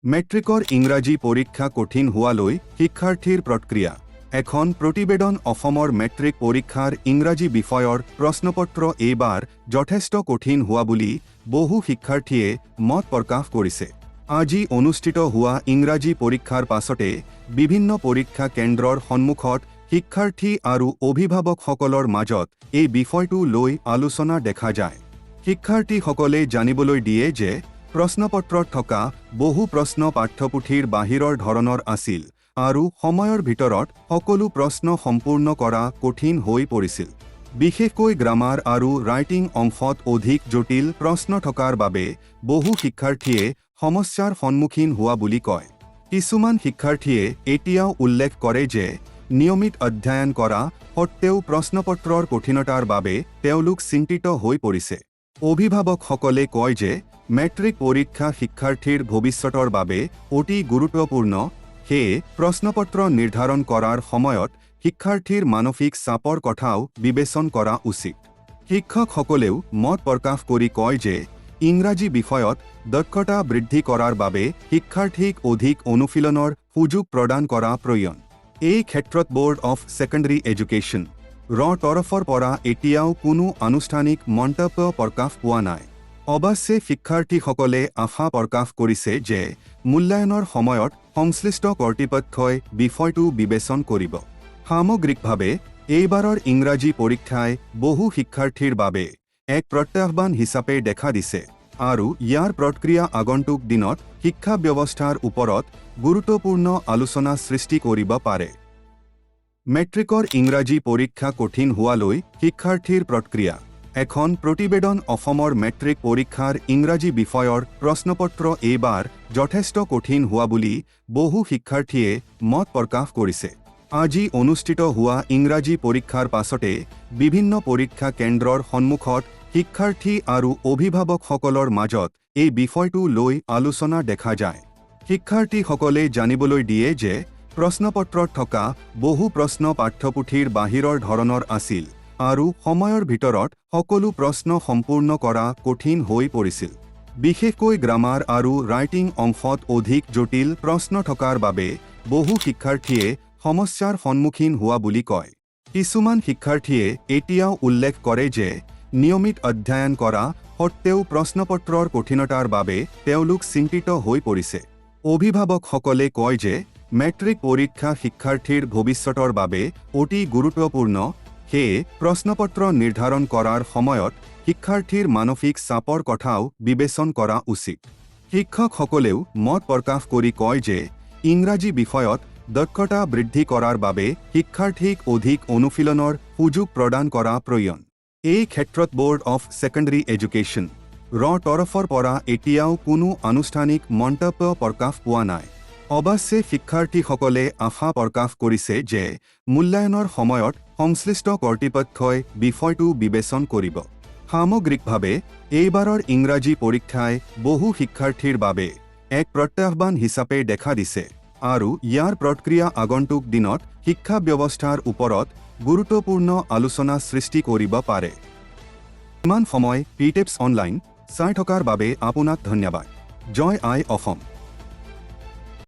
মেট্ৰিকৰ ইংৰাজী পৰীক্ষা কঠিন হোৱালৈ শিক্ষাৰ্থীৰ প্ৰতিক্ৰিয়া। এখন প্ৰতিবেদন অসমৰ মেট্ৰিক পৰীক্ষাৰ ইংৰাজী বিষয়ৰ প্ৰশ্নপত্ৰ এইবাৰ যথেষ্ট কঠিন হোৱা বুলি বহু শিক্ষাৰ্থীয়ে মত প্ৰকাশ কৰিছে। আজি অনুষ্ঠিত হোৱা ইংৰাজী পৰীক্ষাৰ পাছতে বিভিন্ন পৰীক্ষা কেন্দ্ৰৰ সন্মুখত শিক্ষাৰ্থী আৰু অভিভাৱকসকলৰ মাজত এই বিষয়টো লৈ আলোচনা দেখা যায়। শিক্ষাৰ্থীসকলে জানিবলৈ দিয়ে যে প্ৰশ্নপত্ৰত থকা বহু প্ৰশ্ন পাঠ্যপুথিৰ বাহিৰৰ ধৰণৰ আছিল আৰু সময়ৰ ভিতৰত সকলো প্ৰশ্ন সম্পূৰ্ণ কৰা কঠিন হৈ পৰিছিল। বিশেষকৈ গ্ৰামাৰ আৰু ৰাইটিং অংশত অধিক জটিল প্ৰশ্ন থকাৰ বাবে বহু শিক্ষাৰ্থীয়ে সমস্যাৰ সন্মুখীন হোৱা বুলি কয়। কিছুমান শিক্ষাৰ্থীয়ে এতিয়াও উল্লেখ কৰে যে নিয়মিত অধ্যয়ন কৰা সত্ত্বেও প্ৰশ্নপত্ৰৰ কঠিনতাৰ বাবে তেওঁলোক চিন্তিত হৈ পৰিছে। অভিভাৱকসকলে কয় যে মেট্ৰিক পৰীক্ষা শিক্ষাৰ্থীৰ ভৱিষ্যতৰ বাবে অতি গুৰুত্বপূৰ্ণ, সেয়ে প্ৰশ্নপত্ৰ নিৰ্ধাৰণ কৰাৰ সময়ত শিক্ষাৰ্থীৰ মানসিক চাপৰ কথাও বিবেচনা কৰা উচিত। শিক্ষকসকলেও মত প্ৰকাশ কৰি কয় যে ইংৰাজী বিষয়ত দক্ষতা বৃদ্ধি কৰাৰ বাবে শিক্ষাৰ্থীক অধিক অনুশীলনৰ সুযোগ প্ৰদান কৰা প্ৰয়োজন। এই ক্ষেত্ৰত বোৰ্ড অফ ছেকেণ্ডাৰী এডুকেশ্যন ৰ তৰফৰ পৰা এতিয়াও কোনো আনুষ্ঠানিক মন্তব্য প্ৰকাশ পোৱা নাই। অৱশ্যে শিক্ষাৰ্থীসকলে আশা প্ৰকাশ কৰিছে যে মূল্যায়নৰ সময়ত সংশ্লিষ্ট কৰ্তৃপক্ষই বিষয়টো বিবেচনা কৰিব। সামগ্ৰিকভাৱে এইবাৰৰ ইংৰাজী পৰীক্ষাই বহু শিক্ষাৰ্থীৰ বাবে এক প্ৰত্যাহ্বান হিচাপে দেখা দিছে আৰু ইয়াৰ প্ৰতিক্ৰিয়া আগন্তুক দিনত শিক্ষা ব্যৱস্থাৰ ওপৰত গুৰুত্বপূৰ্ণ আলোচনা সৃষ্টি কৰিব পাৰে। মেট্ৰিকৰ ইংৰাজী পৰীক্ষা কঠিন হোৱালৈ শিক্ষাৰ্থীৰ প্ৰতিক্ৰিয়া। এখন প্ৰতিবেদন অসমৰ মেট্ৰিক পৰীক্ষাৰ ইংৰাজী বিষয়ৰ প্ৰশ্নপত্ৰ এইবাৰ যথেষ্ট কঠিন হোৱা বুলি বহু শিক্ষাৰ্থীয়ে মত প্ৰকাশ কৰিছে। আজি অনুষ্ঠিত হোৱা ইংৰাজী পৰীক্ষাৰ পাছতে বিভিন্ন পৰীক্ষা কেন্দ্ৰৰ সন্মুখত শিক্ষাৰ্থী আৰু অভিভাৱকসকলৰ মাজত এই বিষয়টো লৈ আলোচনা দেখা যায়। শিক্ষাৰ্থীসকলে জানিবলৈ দিয়ে যে প্ৰশ্নপত্ৰত থকা বহু প্ৰশ্ন পাঠ্যপুথিৰ বাহিৰৰ ধৰণৰ আছিল আৰু সময়ৰ ভিতৰত সকলো প্ৰশ্ন সম্পূৰ্ণ কৰা কঠিন হৈ পৰিছিল। বিশেষকৈ গ্ৰামাৰ আৰু ৰাইটিং অংশত অধিক জটিল প্ৰশ্ন থকাৰ বাবে বহু শিক্ষাৰ্থীয়ে সমস্যাৰ সন্মুখীন হোৱা বুলি কয়। কিছুমান শিক্ষাৰ্থীয়ে এতিয়াও উল্লেখ কৰে যে নিয়মিত অধ্যয়ন কৰা সত্ত্বেও প্ৰশ্নপত্ৰৰ কঠিনতাৰ বাবে তেওঁলোক চিন্তিত হৈ পৰিছে। অভিভাৱকসকলে কয় যে মেট্ৰিক পৰীক্ষা শিক্ষাৰ্থীৰ ভৱিষ্যতৰ বাবে অতি গুৰুত্বপূৰ্ণ, সেয়ে প্ৰশ্নপত্ৰ নিৰ্ধাৰণ কৰাৰ সময়ত শিক্ষাৰ্থীৰ মানসিক চাপৰ কথাও বিবেচনা কৰা উচিত। শিক্ষকসকলেও মত প্ৰকাশ কৰি কয় যে ইংৰাজী বিষয়ত দক্ষতা বৃদ্ধি কৰাৰ বাবে শিক্ষাৰ্থীক অধিক অনুশীলনৰ সুযোগ প্ৰদান কৰা প্ৰয়োজন। এই ক্ষেত্ৰত বোৰ্ড অফ ছেকেণ্ডাৰী এডুকেশ্যন ৰ তৰফৰ পৰা এতিয়াও কোনো আনুষ্ঠানিক মন্তব্য প্ৰকাশ পোৱা নাই। অৱশ্যে শিক্ষাৰ্থীসকলে আশা প্ৰকাশ কৰিছে যে মূল্যায়নৰ সময়ত সংশ্লিষ্ট কৰ্তৃপক্ষই বিষয়টো বিবেচনা কৰিব। সামগ্ৰিকভাৱে এইবাৰৰ ইংৰাজী পৰীক্ষাই বহু শিক্ষাৰ্থীৰ বাবে এক প্ৰত্যাহ্বান হিচাপে দেখা দিছে আৰু ইয়াৰ প্ৰতিক্ৰিয়া আগন্তুক দিনত শিক্ষা ব্যৱস্থাৰ ওপৰত গুৰুত্বপূৰ্ণ আলোচনা সৃষ্টি কৰিব পাৰে। ইমান সময় PTips অনলাইন চাই থকাৰ বাবে আপোনাক ধন্যবাদ। জয় আই অসম।